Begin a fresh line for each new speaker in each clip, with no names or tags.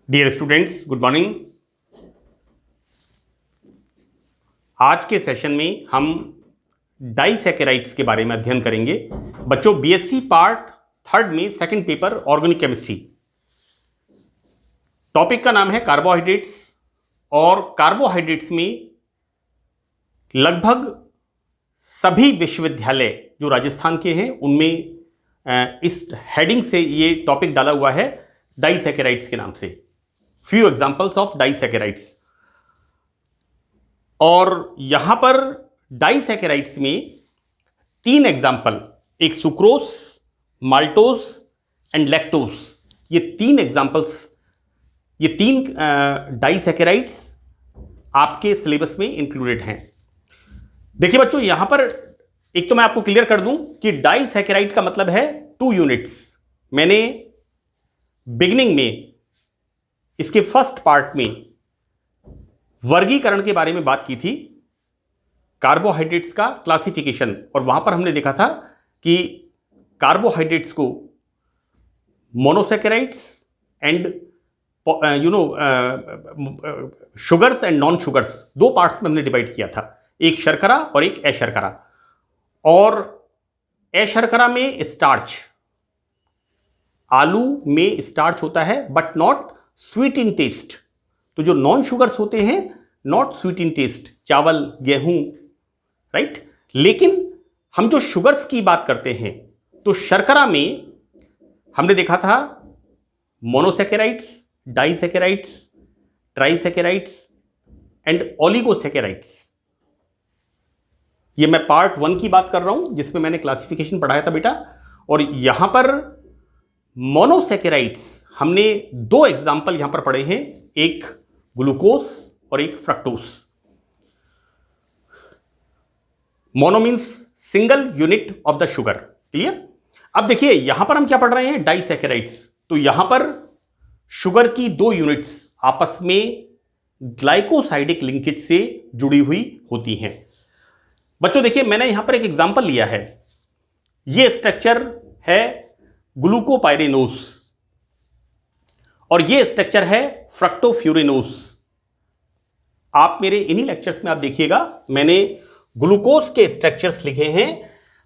Dear students, good morning. आज के session में हम डाइसैकेराइड्स के बारे में अध्ययन करेंगे। बच्चों, बीएससी पार्ट 3 में second paper organic chemistry, topic का नाम है कार्बोहाइड्रेट्स। और कार्बोहाइड्रेट्स में लगभग सभी विश्वविद्यालय जो राजस्थान के हैं उनमें इस हेडिंग से ये टॉपिक डाला हुआ है डाइसैकेराइड्स के नाम से। Few examples of disaccharides. और यहां पर डाइसैकेराइड्स में 3 एग्जांपल, एक सुक्रोज, माल्टोज एंड लैक्टोज, ये 3 एग्जांपल्स, ये 3 डाइसैकेराइड्स आपके सिलेबस में इंक्लूडेड हैं। देखिए बच्चों, यहां पर एक तो मैं आपको क्लियर कर दूं कि डाइसैकेराइड का मतलब है 2 यूनिट्स। मैंने बिगिनिंग में इसके फर्स्ट पार्ट में वर्गीकरण के बारे में बात की थी, कार्बोहाइड्रेट्स का क्लासिफिकेशन, और वहां पर हमने देखा था कि कार्बोहाइड्रेट्स को monosaccharides and sugars and non sugars 2 parts में हमने डिवाइड किया था, एक शर्करा और एक अशर्करा। और अशर्करा में स्टार्च, आलू में स्टार्च होता है but not sweet in taste. तो जो नॉन शुगर्स होते हैं नॉट स्वीट इन टेस्ट, चावल, गेहूं, राइट। लेकिन हम जो शुगर्स की बात करते हैं तो शर्करा में हमने देखा था मोनोसैकेराइड्स, डाइसैकेराइड्स, ट्राइसैकेराइड्स एंड ओलिगोसैकेराइड्स। ये मैं पार्ट 1 की बात कर रहा हूं जिसमें मैंने क्लासिफिकेशन पढ़ाया था बेटा। और यहां पर मोनोसैकेराइड्स हमने 2 एग्जाम्पल यहां पर पढ़े हैं, एक ग्लूकोज और एक fructose. Mono means single unit of the sugar, clear. अब देखिए यहां पर हम क्या पढ़ रहे हैं, डाइसैकेराइड्स। तो यहां पर शुगर की 2 यूनिट्स आपस में ग्लाइकोसाइडिक लिंकेज से जुड़ी हुई होती हैं। बच्चों देखिए, मैंने यहां पर एक एग्जांपल लिया है। यह स्ट्रक्चर है ग्लूकोपाइरेनोज और यह स्ट्रक्चर है फ्रक्टोफ्यूरेनोज। आप मेरे इन्हीं लेक्चर्स में आप देखिएगा मैंने ग्लूकोज के स्ट्रक्चर्स लिखे हैं।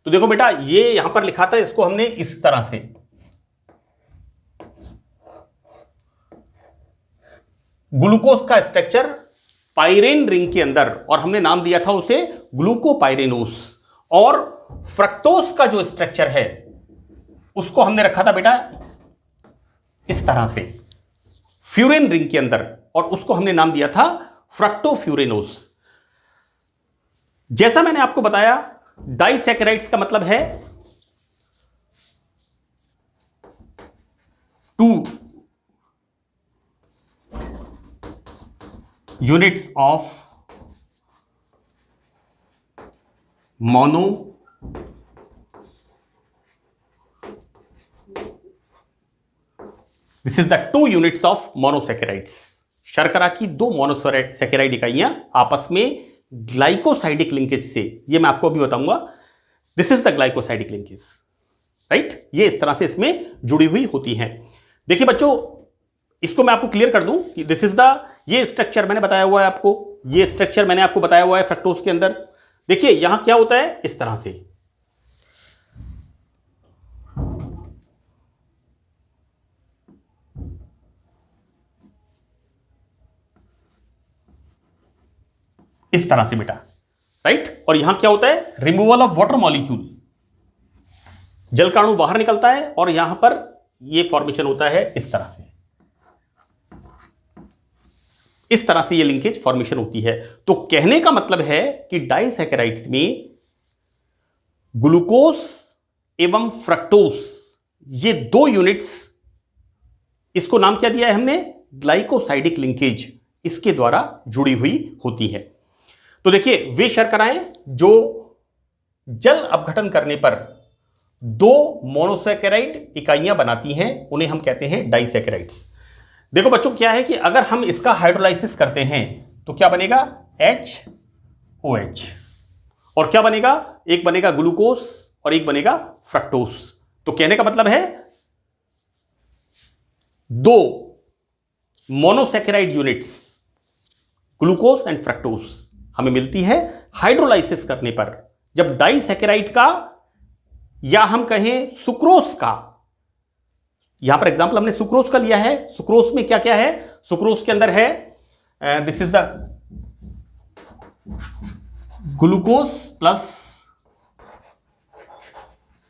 तो देखो बेटा, ये यहां पर लिखा था, इसको हमने इस तरह से ग्लूकोज का स्ट्रक्चर पाइरेन रिंग के अंदर, और हमने नाम दिया था उसे ग्लूकोपाइरेनोज। और फ्रक्टोज का जो स्ट्रक्चर है उसको हमने रखा था बेटा इस तरह से फ्यूरेन रिंग के अंदर, और उसको हमने नाम दिया था फ्रक्टोफ्यूरेनोज। जैसा मैंने आपको बताया, डाइसैकेराइड्स का मतलब है 2 units of mono this is the 2 units of monosaccharides. शर्करा की 2 मोनोसैकेराइड इकाइयां आपस में ग्लाइकोसाइडिक लिंकेज से, ये मैं आपको अभी बताऊंगा, this is the glycosidic linkage, right. ये इस तरह से इसमें जुड़ी हुई होती हैं। देखिए बच्चों, इसको मैं आपको क्लियर कर दूं कि दिस इज द, ये स्ट्रक्चर मैंने बताया हुआ है आपको, ये स्ट्रक्चर मैंने आपको बताया हुआ है फ्रक्टोज के अंदर। देखिए यहां क्या होता है, इस तरह से इस तरह से बेटा, राइट। और यहां क्या होता है, रिमूवल ऑफ वाटर मॉलिक्यूल, जलकाणु बाहर निकलता है और यहां पर यह फॉर्मेशन होता है इस तरह से, इस तरह से यह लिंकेज फॉर्मेशन होती है। तो कहने का मतलब है कि डाइसैकेराइड्स में ग्लूकोज एवं फ्रक्टोज, ये 2 यूनिट्स, इसको नाम क्या दिया है हमने, ग्लाइकोसाइडिक लिंकेज, इसके द्वारा जुड़ी हुई होती है। तो देखिए वे शर्कराएं जो जल अपघटन करने पर 2 मोनोसैकेराइड इकाइयां बनाती हैं उन्हें हम कहते हैं डाइसैकेराइड्स। देखो बच्चों क्या है कि अगर हम इसका हाइड्रोलाइसिस करते हैं तो क्या बनेगा, HOH, और क्या बनेगा, एक बनेगा ग्लूकोज और एक बनेगा फ्रक्टोज। तो कहने का मतलब है दो monosaccharide units glucose and fructose हमें मिलती है हाइड्रोलाइसिस करने पर। जब डाइसैकेराइड का या हम कहें सुक्रोज का, यहां पर एग्जांपल हमने सुक्रोज का लिया है। सुक्रोज में क्या क्या है, सुक्रोज के अंदर है this is the glucose plus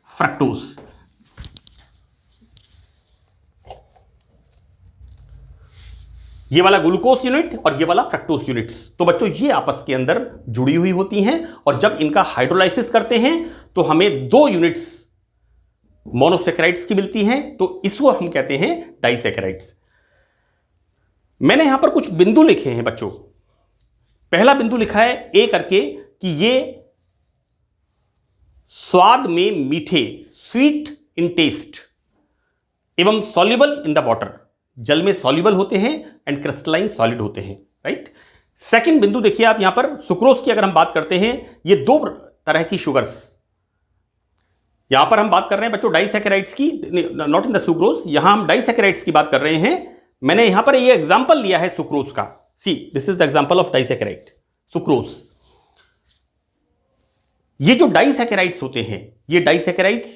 fructose. ये वाला ग्लूकोज यूनिट और ये वाला फ्रक्टोज यूनिट्स, तो बच्चों ये आपस के अंदर जुड़ी हुई होती हैं और जब इनका हाइड्रोलाइसिस करते हैं तो हमें दो यूनिट्स मोनोसैकेराइड्स की मिलती हैं, तो इसको हम कहते हैं डाइसैकेराइड्स। मैंने यहां पर कुछ बिंदु लिखे हैं बच्चों। पहला बिंदु लिखा है ए करके कि ये स्वाद में मीठे, स्वीट इन टेस्ट एवं सॉल्युबल इन द वाटर, जल में सॉल्युबल होते हैं एंड क्रिस्टलाइन सॉलिड होते हैं, राइट। सेकंड बिंदु देखिए आप यहां पर सुक्रोज की अगर हम बात करते हैं, ये दो तरह की शुगर्स, यहां पर हम बात कर रहे हैं बच्चों डाइसैकेराइड्स की, नॉट इन द सुक्रोज, यहां हम डाइसैकेराइड्स की बात कर रहे हैं। मैंने यहां पर ये एग्जांपल लिया है सुक्रोज का, see this is the example of disaccharide sucrose. ये जो डाइसैकेराइड्स होते हैं, ये डाइसैकेराइड्स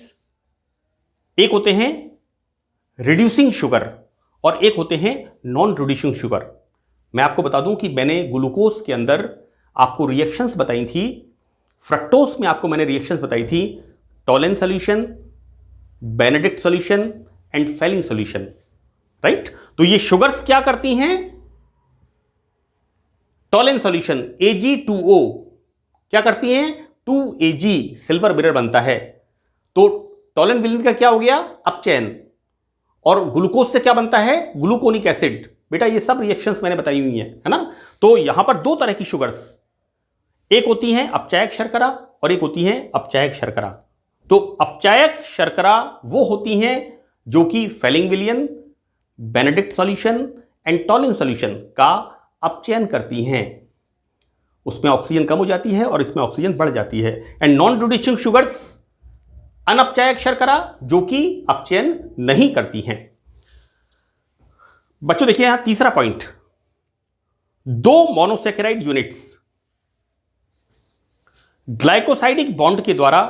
एक होते हैं रिड्यूसिंग शुगर और एक होते हैं नॉन रिड्यूसिंग शुगर। मैं आपको बता दूं कि मैंने ग्लूकोज के अंदर आपको रिएक्शंस बताई थी, फ्रक्टोज में आपको मैंने रिएक्शंस बताई थी, Tollen solution, Benedict solution and Fehling solution, right. तो ये शुगर्स क्या करती हैं, टॉलेन सॉल्यूशन Ag2O क्या करती हैं, 2Ag सिल्वर मिरर बनता है, तो टॉलेन विलिन का क्या हो गया, अपचयन, और ग्लूकोज से क्या बनता है, ग्लूकोनिक एसिड। बेटा ये सब रिएक्शंस मैंने बताई हुई हैं, है ना। तो यहां पर दो तरह की शुगर्स, एक होती हैं अपचायक शर्करा और एक होती हैं अपचायक शर्करा। तो अपचायक शर्करा वो होती हैं जो कि फेलिंग विलियन, Benedict solution and Tollens solution का अपचयन करती हैं, उसमें ऑक्सीजन कम हो जाती है और इसमें ऑक्सीजन बढ़ जाती है। एंड नॉन रिड्यूसिंग शुगर्स अनअपचायक शर्करा जो कि अपचयन नहीं करती हैं। बच्चों देखिए यहां तीसरा पॉइंट, दो मोनोसैकेराइड यूनिट्स ग्लाइकोसाइडिक बॉन्ड के द्वारा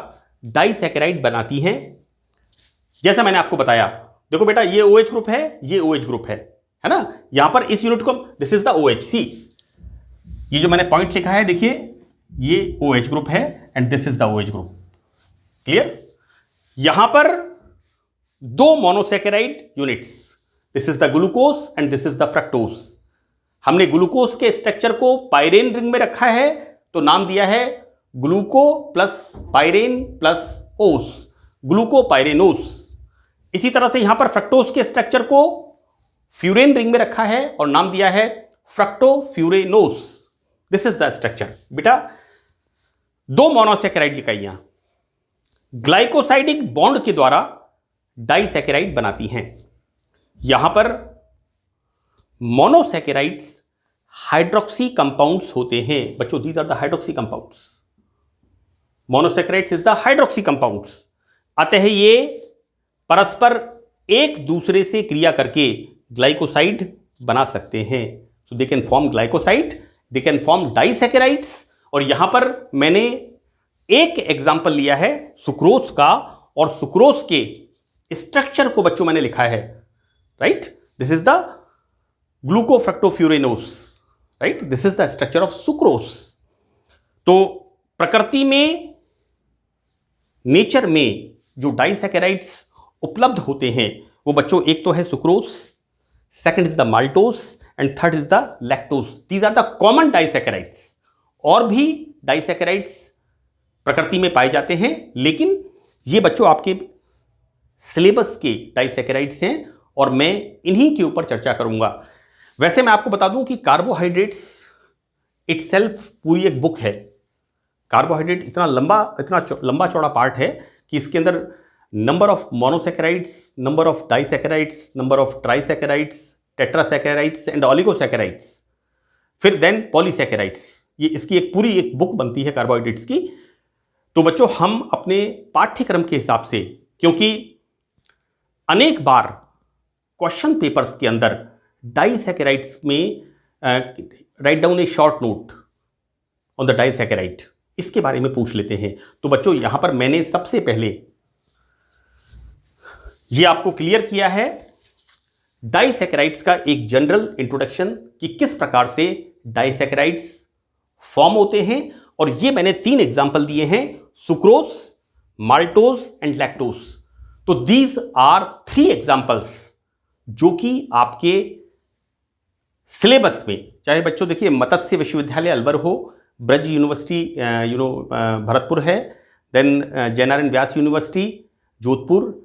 डाइसैकेराइड बनाती हैं। जैसा मैंने आपको बताया, देखो बेटा ये OH ग्रुप है, ये OH ग्रुप है ना। यहां पर इस यूनिट को दिस इज द OH, सी ये जो मैंने पॉइंट लिखा है देखिए ये OH ग्रुप है and this is the OH group, clear. यहां पर दो monosaccharide units, this is the glucose and this is the fructose. हमने ग्लूकोज के स्ट्रक्चर को पाइरेन रिंग में रखा है तो नाम दिया है ग्लूको प्लस पाइरेन प्लस ओस, ग्लूकोपाइरेनोस। इसी तरह से यहां पर फ्रक्टोज के स्ट्रक्चर को फ्यूरेन रिंग में रखा है और नाम दिया है फ्रक्टोफ्यूरेनोस, दिस इज द स्ट्रक्चर। बेटा दो मोनोसैकेराइड इकाइयां ग्लाइकोसाइडिक बॉन्ड के द्वारा डाइसैकेराइड बनाती हैं। यहां पर मोनोसैकेराइड्स हाइड्रोक्सी कंपाउंड्स होते हैं बच्चों, these are the hydroxy compounds, monosaccharides is the hydroxy compounds. अतः ये परस्पर एक दूसरे से क्रिया करके ग्लाइकोसाइड बना सकते हैं, so they can form glycoside, they can form disaccharides. और यहां पर मैंने एक एग्जाम्पल लिया है सुक्रोज का, और सुक्रोज के स्ट्रक्चर को बच्चों मैंने लिखा है, right. This is the glucofructofuranose, right, this is the structure of sucrose. तो प्रकृति में, नेचर में जो डाइसैकेराइड्स उपलब्ध होते हैं वो बच्चों एक तो है sucrose, second is the maltose and third is the lactose. These are the common disaccharides. और भी डाइसैकेराइड्स प्रकृति में पाए जाते हैं, लेकिन ये बच्चों आपके सिलेबस के डाइसैकेराइड्स हैं और मैं इन्हीं के ऊपर चर्चा करूंगा। वैसे मैं आपको बता दूं कि कार्बोहाइड्रेट्स इटसेल्फ पूरी एक बुक है। कार्बोहाइड्रेट इतना लंबा चौड़ा पार्ट है कि इसके अंदर number of monosaccharides, number of disaccharides, number of trisaccharides, tetrasaccharides and oligosaccharides, फिर देन पॉलीसैकेराइड्स, ये इसकी एक पूरी एक बुक बनती है कार्बोहाइड्रेट्स की। तो बच्चों हम अपने पाठ्यक्रम के हिसाब से, क्योंकि अनेक बार क्वेश्चन पेपर्स के अंदर डाइसैकेराइड्स में write down A short note on the disaccharide, इसके बारे में पूछ लेते हैं। तो बच्चों यहां पर मैंने सबसे पहले यह आपको क्लियर किया है डाइसैकेराइड्स का एक जनरल इंट्रोडक्शन कि किस प्रकार से डाइसैकेराइड्स फॉर्म होते हैं, और ये मैंने 3 एग्जाम्पल दिए हैं, सुक्रोज, माल्टोज एंड लैक्टोज। तो दीज आर 3 एग्जाम्पल्स जो कि आपके सिलेबस में, चाहे बच्चों देखिए मत्स्य विश्वविद्यालय अलवर हो, ब्रज यूनिवर्सिटी भरतपुर है, then Jainarayan Vyas university Jodhpur,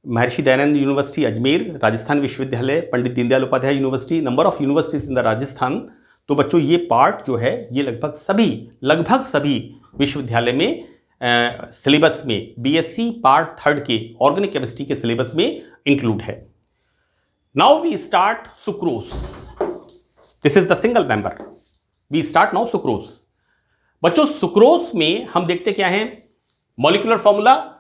Maharshi Dayanand university Ajmer, Rajasthan विश्वविद्यालय, Pandit Deendayal Upadhyay university, number of universities in the Rajasthan. तो बच्चों ये पार्ट जो है ये लगभग सभी विश्वविद्यालय में सिलेबस में बीएससी पार्ट 3 के ऑर्गेनिक केमिस्ट्री के सिलेबस में इंक्लूड है। Now we start sucrose, this is the single member, we start now sucrose. बच्चों सुक्रोज में हम देखते क्या है, मॉलिक्यूलर फॉर्मूला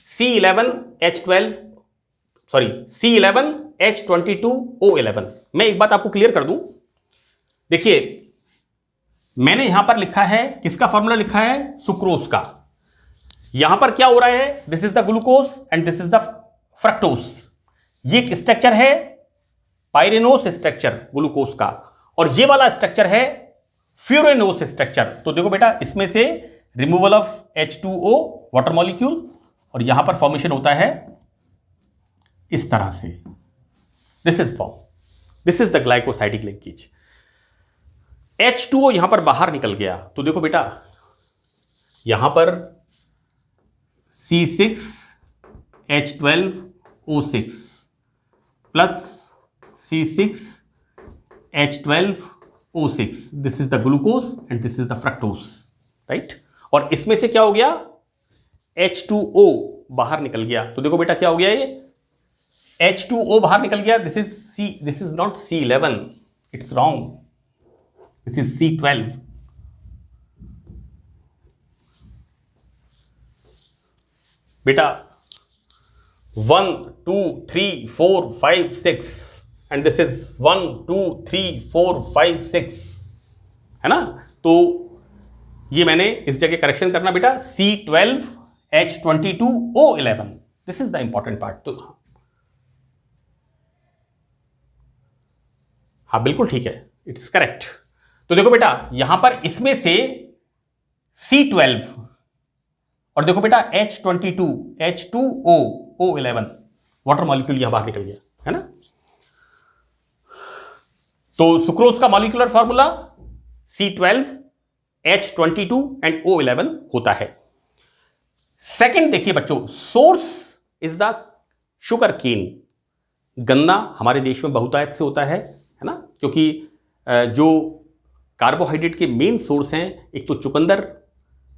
C11H22O11। मैं एक बात आपको क्लियर कर दूं, देखिए मैंने यहां पर लिखा है, किसका फॉर्मूला लिखा है, सुक्रोज का। यहां पर क्या हो रहा है, this is the glucose and this is the fructose. ये एक स्ट्रक्चर है पायरेनोस स्ट्रक्चर ग्लूकोज का, और ये वाला स्ट्रक्चर है फ्यूरेनोस स्ट्रक्चर। तो देखो बेटा इसमें से removal of H2O water molecule, और यहां पर फॉर्मेशन होता है इस तरह से, this is form, this is the glycosidic linkage. H2O यहां पर बाहर निकल गया, तो देखो बेटा यहां पर C6H12O6 plus C6H12O6, this is the glucose and this is the fructose, right. और इसमें से क्या हो गया, H2O बाहर निकल गया। तो देखो बेटा क्या हो गया, ये H2O बाहर निकल गया, this is not C11, it's wrong, this is C12। बेटा 1 2 3 4 5 6 एंड दिस इज 1 2 3 4 5 6, है ना। तो ये मैंने इस जगह करेक्शन करना बेटा, C12H22O11, this is the important part. तो हाँ बिल्कुल ठीक है, इट्स करेक्ट। तो देखो बेटा यहां पर इसमें से C12 और देखो बेटा H22H2O11 वाटर मॉलिक्यूल यहां बाहर निकल गया, है ना। तो सुक्रोज का molecular formula C12H22 and O11 होता है। सेकंड देखिए बच्चों, source is the sugarcane. गन्ना हमारे देश में बहुतायत से होता है ना, क्योंकि जो कार्बोहाइड्रेट के मेन सोर्स हैं, एक तो चुकंदर,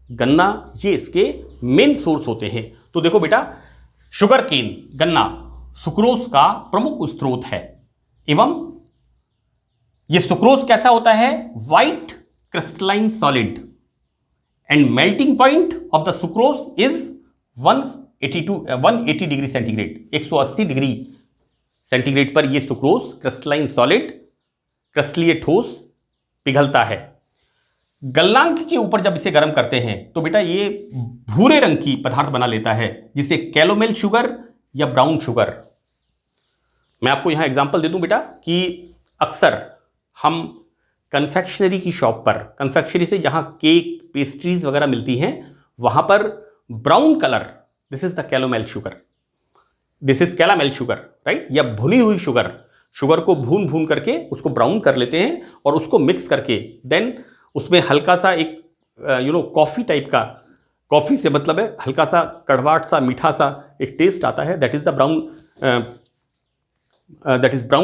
गन्ना, ये इसके मेन सोर्स होते हैं। तो देखो बेटा शुगर केन, गन्ना, सुक्रोज का प्रमुख स्रोत है, एवं ये सुक्रोज कैसा होता है, white crystalline solid, and melting point of the sucrose is 180 degree centigrade, 180 degree centigrade पर यह सुक्रोज क्रिस्टलाइन सॉलिड, क्रिस्टलीय ठोस पिघलता है। गलनांक के ऊपर जब इसे गर्म करते हैं तो बेटा ये भूरे रंग की पदार्थ बना लेता है, जिसे कैलोमेल शुगर या ब्राउन शुगर। मैं आपको यहां एग्जांपल दे दूं बेटा कि अक्सर हम कन्फेक्शनरी की शॉप पर, कन्फेक्शनरी से जहां केक पेस्ट्रीज वगैरह मिलती हैं, वहां पर brown colour, this is the calomel sugar, this is caramel sugar, right, या भुनी हुई शुगर, शुगर को भून करके उसको ब्राउन कर लेते हैं और उसको मिक्स करके देन उसमें हल्का सा एक कॉफ़ी टाइप का, कॉफ़ी से मतलब है हल्का सा कड़वाट सा मीठा सा एक टेस्ट आता है, that is the brown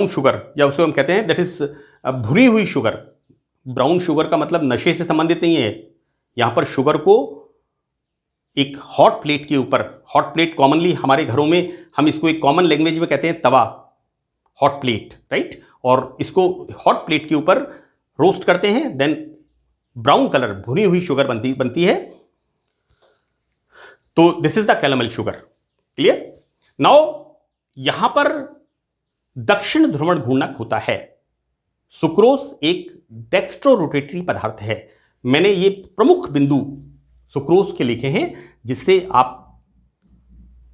sugar, या उसको हम कहते हैं दैट इज भुनी हुई शुगर। ब्राउन शुगर का मतलब नशे से संबंधित नहीं है, यहाँ पर शुगर को एक हॉट प्लेट के ऊपर, हॉट प्लेट कॉमनली हमारे घरों में हम इसको एक कॉमन लैंग्वेज में कहते हैं तवा, हॉट प्लेट, राइट, और इसको हॉट प्लेट के ऊपर रोस्ट करते हैं, देन ब्राउन कलर भुनी हुई शुगर बनती है, तो this is the calomel sugar. Clear? Now यहां पर दक्षिण ध्रुवण घूर्णक होता है। सुक्रोज एक डेक्स्ट्रो रोटेटरी पदार्थ है। मैंने ये प्रमुख बिंदु सुक्रोज के लिखे हैं जिससे आप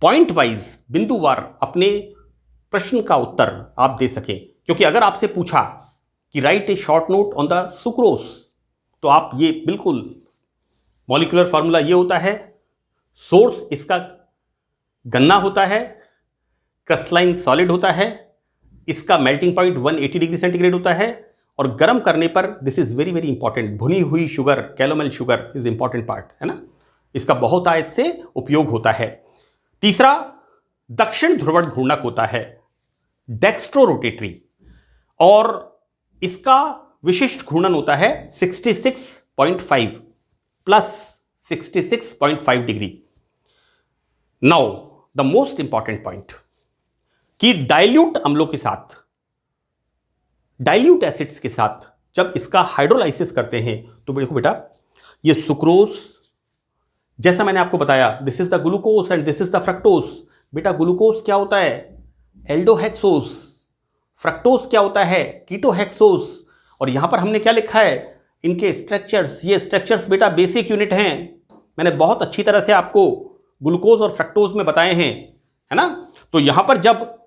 पॉइंट वाइज बिंदुवार अपने प्रश्न का उत्तर आप दे सकें। क्योंकि अगर आपसे पूछा कि right A short note on the sucrose, तो आप ये बिल्कुल मॉलिक्यूलर फार्मूला ये होता है, सोर्स इसका गन्ना होता है, क्रिस्टलाइन सॉलिड होता है, इसका मेल्टिंग पॉइंट 180 डिग्री सेंटीग्रेड होता है, और गर्म करने पर this is very very important, भुनी हुई sugar, calomel sugar is important part, है ना। इसका बहुत आयत से उपयोग होता है। तीसरा, दक्षिण ध्रुवण घूर्णक होता है, डेक्स्ट्रो रोटेटरी, और इसका विशिष्ट घूर्णन होता है 66.5 plus 66.5 degree. Now the most important point कि डाइल्यूट अम्लों के साथ, डाइल्यूट एसिड्स के साथ जब इसका हाइड्रोलाइसिस करते हैं तो देखो बेटा, ये सुक्रोज, जैसा मैंने आपको बताया, this is the glucose and this is the fructose. बेटा ग्लूकोज क्या होता है? एल्डोहेक्सोज। फ्रक्टोज क्या होता है? कीटोहेक्सोज। और यहां पर हमने क्या लिखा है? इनके स्ट्रक्चर्स, ये स्ट्रक्चर्स बेटा बेसिक यूनिट हैं, मैंने बहुत अच्छी तरह से आपको ग्लूकोज और फ्रक्टोज में बताए हैं, है ना। तो यहां पर जब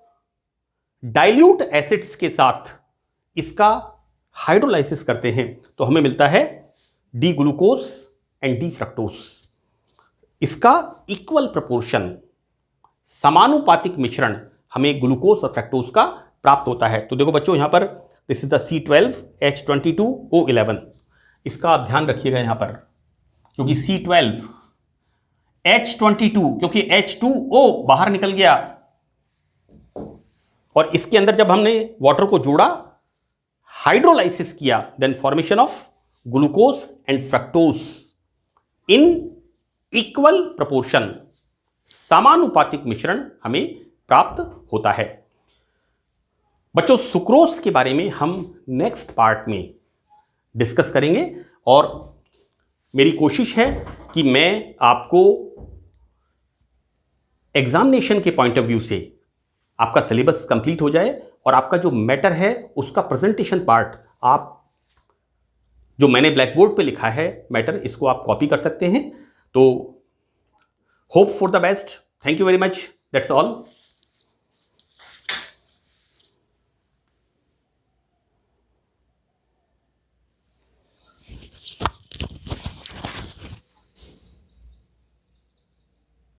डाइल्यूट एसिड्स के साथ इसका हाइड्रोलाइसिस करते हैं तो हमें मिलता है D glucose and D fructose. इसका इक्वल प्रोपोर्शन, समानुपातिक मिश्रण हमें ग्लूकोज और फ्रक्टोज का प्राप्त होता है। तो देखो बच्चों, यहां पर दिस इज द C12H22O11, इसका आप ध्यान रखिएगा यहां पर, क्योंकि C12H22, क्योंकि H2O बाहर निकल गया और इसके अंदर जब हमने वाटर को जोड़ा, हाइड्रोलाइसिस किया, then formation of glucose and fructose in equal proportion, समानुपातिक मिश्रण हमें प्राप्त होता है। बच्चों, सुक्रोज के बारे में हम नेक्स्ट पार्ट में डिस्कस करेंगे, और मेरी कोशिश है कि मैं आपको एग्जामिनेशन के पॉइंट ऑफ व्यू से आपका सिलेबस कंप्लीट हो जाए और आपका जो मैटर है उसका प्रेजेंटेशन पार्ट, आप जो मैंने ब्लैक बोर्ड पे लिखा है मैटर, इसको आप कॉपी कर सकते हैं। तो hope for the best, thank you very much, that's all.